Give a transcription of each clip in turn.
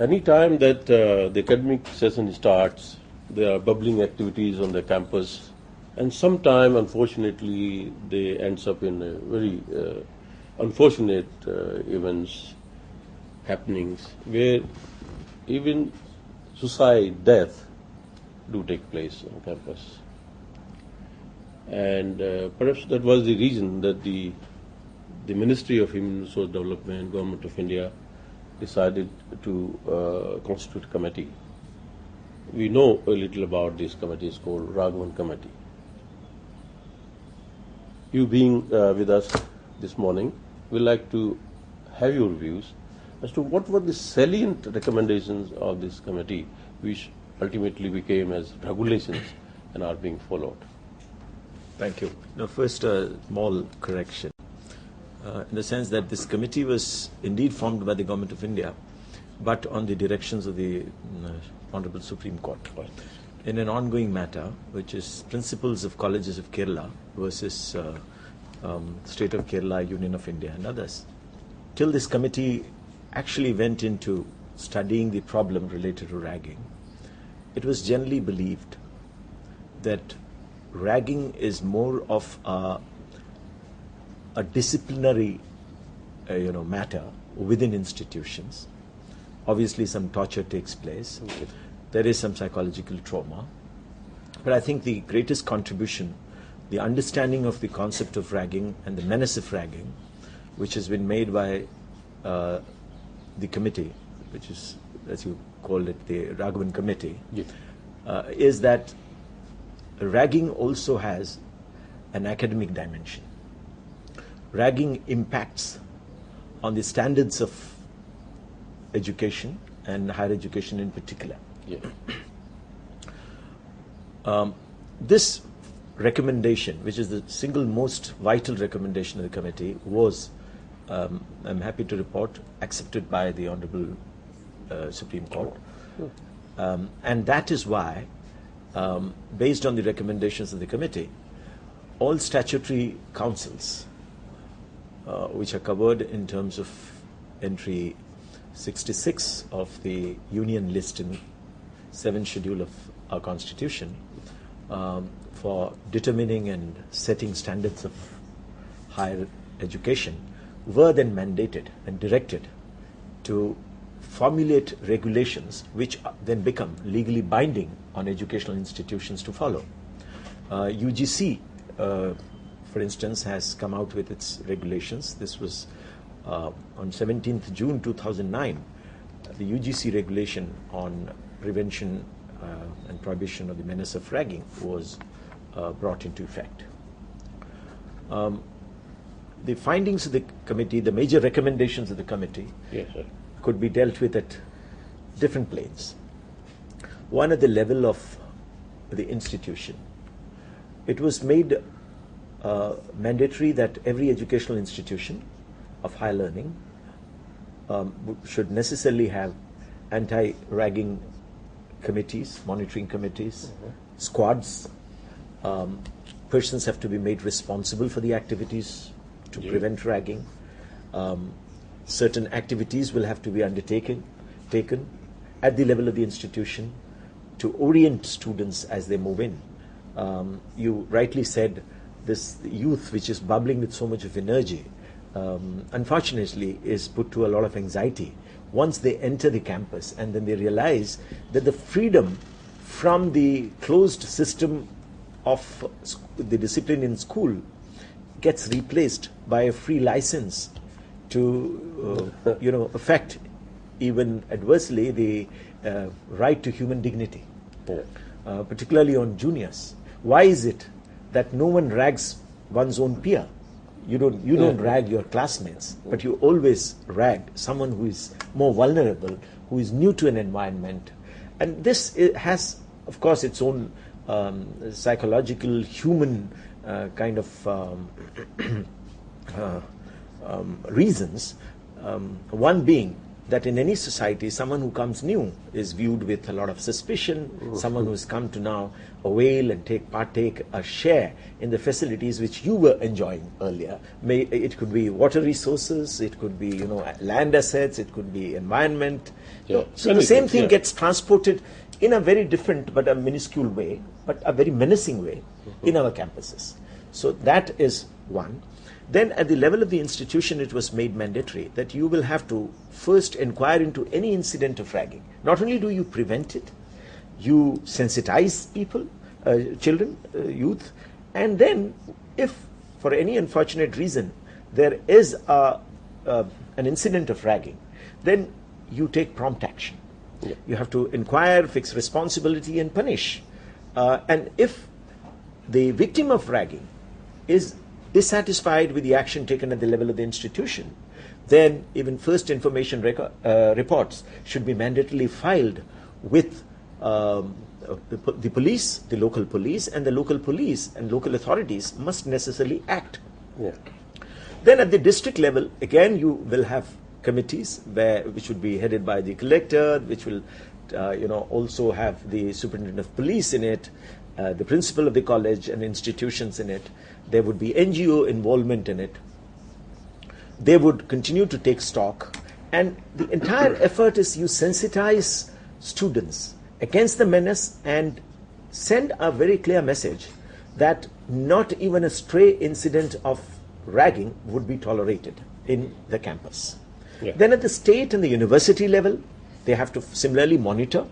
Any time that the academic session starts, there are bubbling activities on the campus, and sometime, unfortunately, they ends up in very unfortunate events, happenings, where even suicide, death, do take place on campus. And perhaps that was the reason that the Ministry of Human Resource Development, Government of India, decided to constitute a committee. We know a little about this committee. It's called Raghavan Committee. You being with us this morning, we'd like to have your views as to what were the salient recommendations of this committee, which ultimately became as regulations and are being followed. Thank you. Now, first, a small correction. In the sense that this committee was indeed formed by the Government of India, but on the directions of the Honorable Supreme Court, in an ongoing matter, which is Principles of Colleges of Kerala versus State of Kerala, Union of India and others. Till this committee actually went into studying the problem related to ragging, it was generally believed that ragging is more of a disciplinary matter within institutions. Obviously some torture takes place. Okay. There is some psychological trauma. But I think the greatest contribution, the understanding of the concept of ragging and the menace of ragging, which has been made by the committee, which is, as you called it, the Raghavan Committee, yes, is that ragging also has an academic dimension. Ragging impacts on the standards of education and higher education in particular. Yeah. This recommendation, which is the single most vital recommendation of the committee, was, I'm happy to report, accepted by the Honorable Supreme Court. And that is why, based on the recommendations of the committee, all statutory councils which are covered in terms of entry 66 of the Union list in 7th schedule of our Constitution for determining and setting standards of higher education, were then mandated and directed to formulate regulations which then become legally binding on educational institutions to follow. UGC, for instance, has come out with its regulations. This was on 17th June 2009. The UGC regulation on prevention and prohibition of the menace of ragging was brought into effect. The findings of the committee, the major recommendations of the committee, yes, sir, could be dealt with at different planes. One, at the level of the institution. It was made mandatory that every educational institution of higher learning should necessarily have anti-ragging committees, monitoring committees, squads. Persons have to be made responsible for the activities to prevent ragging. Certain activities will have to be taken at the level of the institution to orient students as they move in. You rightly said, this youth which is bubbling with so much of energy, unfortunately is put to a lot of anxiety once they enter the campus, and then they realize that the freedom from the closed system of the discipline in school gets replaced by a free license to affect even adversely the right to human dignity, particularly on juniors. Why is it that no one rags one's own peer? You don't rag your classmates, but you always rag someone who is more vulnerable, who is new to an environment. And this has, of course, its own psychological, human kind of reasons. One being that in any society, someone who comes new is viewed with a lot of suspicion. Someone who's come to now avail and partake a share in the facilities which you were enjoying earlier. It could be water resources, it could be land assets, it could be environment. Yeah. So the same thing gets transported in a very different but a minuscule way, but a very menacing way in our campuses. So that is one. Then at the level of the institution, it was made mandatory that you will have to first inquire into any incident of ragging. Not only do you prevent it, you sensitize people, children, youth, and then if for any unfortunate reason there is an incident of ragging, then you take prompt action. Yeah. You have to inquire, fix responsibility, and punish. And if the victim of ragging is dissatisfied with the action taken at the level of the institution, then even first information reports should be mandatorily filed with the police, the local police, and the local police and local authorities must necessarily act. Yeah. Then at the district level, again, you will have committees which would be headed by the collector, which will also have the superintendent of police in it, the principal of the college and institutions in it. There would be NGO involvement in it. They would continue to take stock, and the entire effort is you sensitize students against the menace and send a very clear message that not even a stray incident of ragging would be tolerated in the campus. Yeah. Then at the state and the university level, they have to similarly monitor.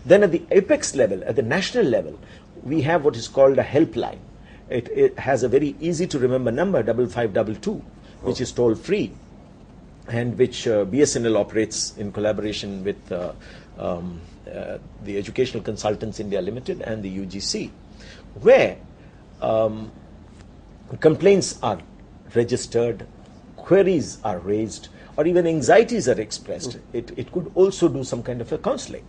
Then at the apex level, at the national level, we have what is called a helpline. It has a very easy to remember number, 5522, which is toll free, and which BSNL operates in collaboration with the Educational Consultants India Limited and the UGC, where complaints are registered, queries are raised, or even anxieties are expressed. It could also do some kind of a counseling.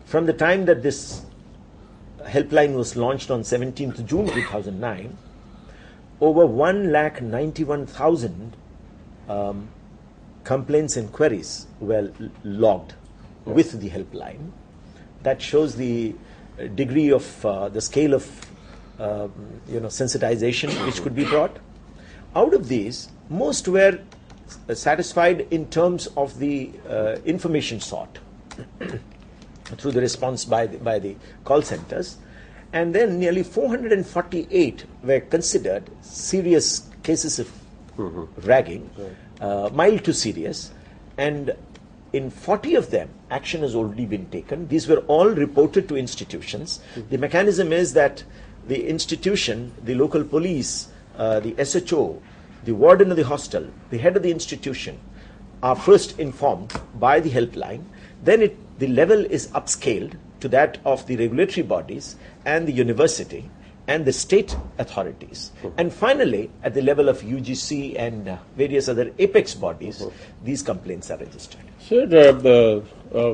From the time that this helpline was launched on 17th June 2009, over 191,000 complaints and queries were logged with the helpline. That shows the degree of the scale of sensitization which could be brought. Out of these, most were satisfied in terms of the information sought through the response by the call centers, and then nearly 448 were considered serious cases of ragging, mild to serious, and in 40 of them action has already been taken. These were all reported to institutions. The mechanism is that the institution, the local police, the SHO, the warden of the hostel, the head of the institution are first informed by the helpline. Then the level is upscaled to that of the regulatory bodies and the university and the state authorities. And finally, at the level of UGC and various other apex bodies, these complaints are registered. Sir,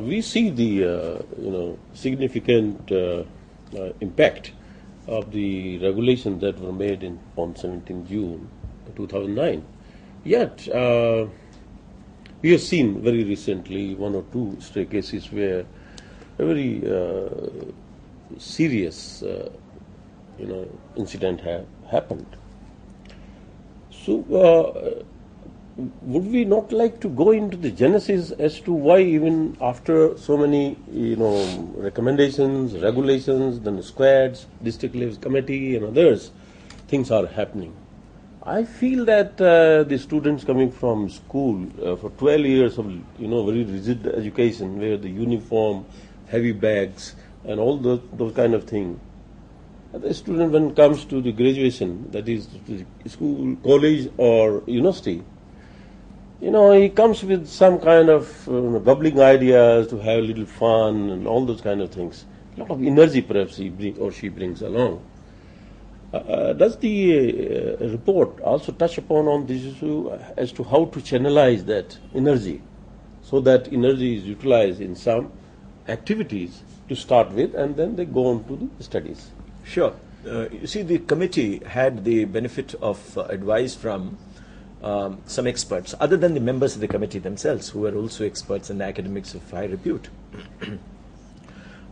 we see the significant impact of the regulations that were made on 17 June 2009. Yet, we have seen very recently one or two stray cases where a very serious incident happened. So, would we not like to go into the genesis as to why even after so many recommendations, regulations, then squads, district level committee and others, things are happening? I feel that the students coming from school for 12 years of very rigid education, where the uniform, heavy bags, and all those kind of things. The student, when it comes to the graduation, that is the school, college, or university, he comes with some kind of bubbling ideas to have a little fun and all those kind of things. A lot of energy, perhaps she brings along. Does the report also touch upon on this issue as to how to channelize that energy so that energy is utilized in some activities to start with, and then they go on to the studies? Sure. You see, the committee had the benefit of advice from some experts, other than the members of the committee themselves, who are also experts and academics of high repute.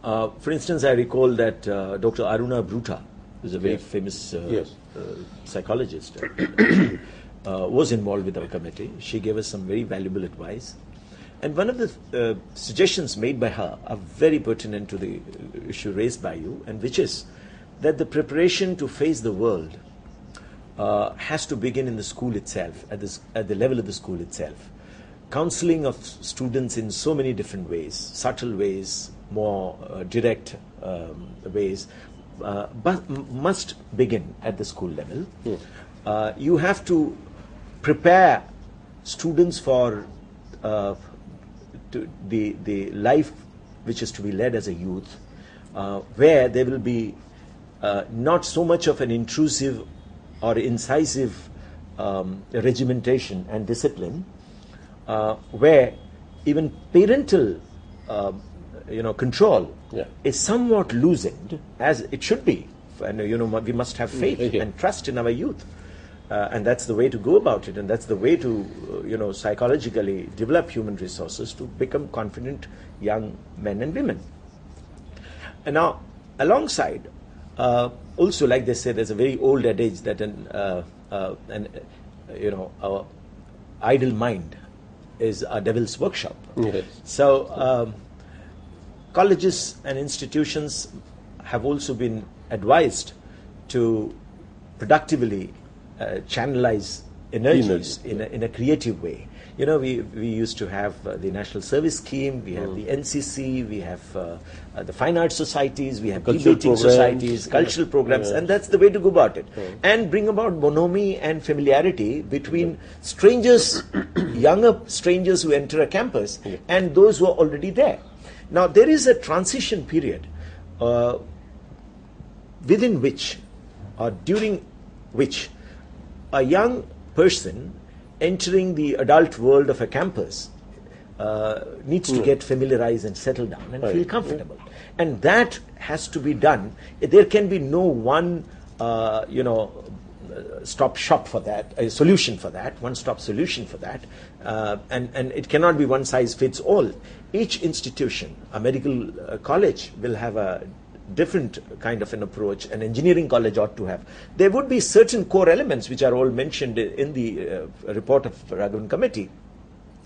For instance, I recall that Dr. Aruna Bruta, who's a very famous psychologist, was involved with our committee. She gave us some very valuable advice. And one of the suggestions made by her are very pertinent to the issue raised by you, and which is that the preparation to face the world has to begin in the school itself, at the level of the school itself. Counseling of students in so many different ways, subtle ways, more direct ways, but must begin at the school level. You have to prepare students for the life which is to be led as a youth, where there will be not so much of an intrusive or incisive regimentation and discipline, where even parental control is somewhat loosened, as it should be. And we must have faith and trust in our youth, and that's the way to go about it, and that's the way to psychologically develop human resources to become confident young men and women. And now, alongside, also, like they say, there's a very old adage that our idle mind is a devil's workshop. So colleges and institutions have also been advised to productively channelize energies in a creative way. We used to have the National Service Scheme, we have the NCC, we have the Fine Arts Societies, we have debating societies, cultural programs, and that's the way to go about it. And bring about bonhomie and familiarity between strangers, younger strangers who enter a campus, and those who are already there. Now, there is a transition period within which, or during which, a young person entering the adult world of a campus needs to get familiarized and settle down and feel comfortable. And that has to be done. There can be no one, stop shop for that, a solution for that, one-stop solution for that. And it cannot be one size fits all. Each institution, a medical college, will have a different kind of an approach. An engineering college ought to have. There would be certain core elements which are all mentioned in the report of Raghavan Committee,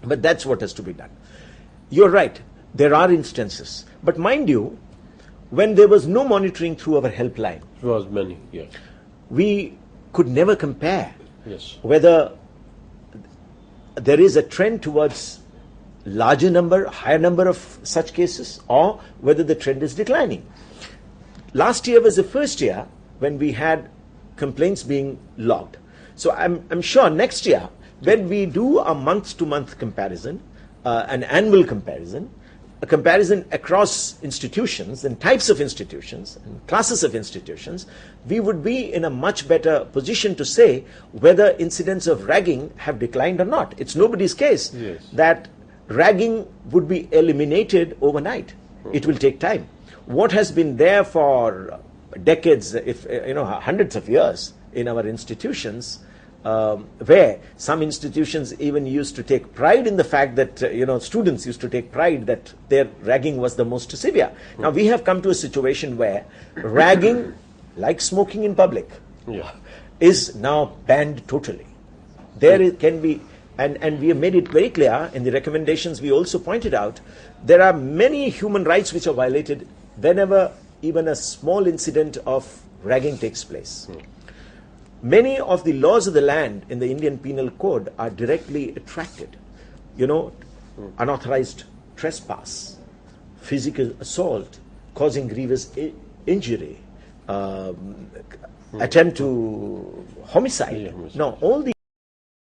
but that's what has to be done. You're right, there are instances, but mind you, when there was no monitoring through our helpline, there was many, we could never compare whether there is a trend towards higher number of such cases, or whether the trend is declining. Last year was the first year when we had complaints being logged. So I'm sure next year, when we do a month-to-month comparison, an annual comparison, a comparison across institutions and types of institutions and classes of institutions, we would be in a much better position to say whether incidents of ragging have declined or not. It's nobody's case that ragging would be eliminated overnight. It will take time. What has been there for decades, if hundreds of years in our institutions, where some institutions even used to take pride in the fact that students used to take pride that their ragging was the most severe. Now we have come to a situation where ragging, like smoking in public, is now banned totally. There can be, and we have made it very clear in the recommendations. We also pointed out there are many human rights which are violated whenever even a small incident of ragging takes place. Many of the laws of the land in the Indian Penal Code are directly attracted. Unauthorized trespass, physical assault, causing grievous injury, attempt to homicide. Now, all these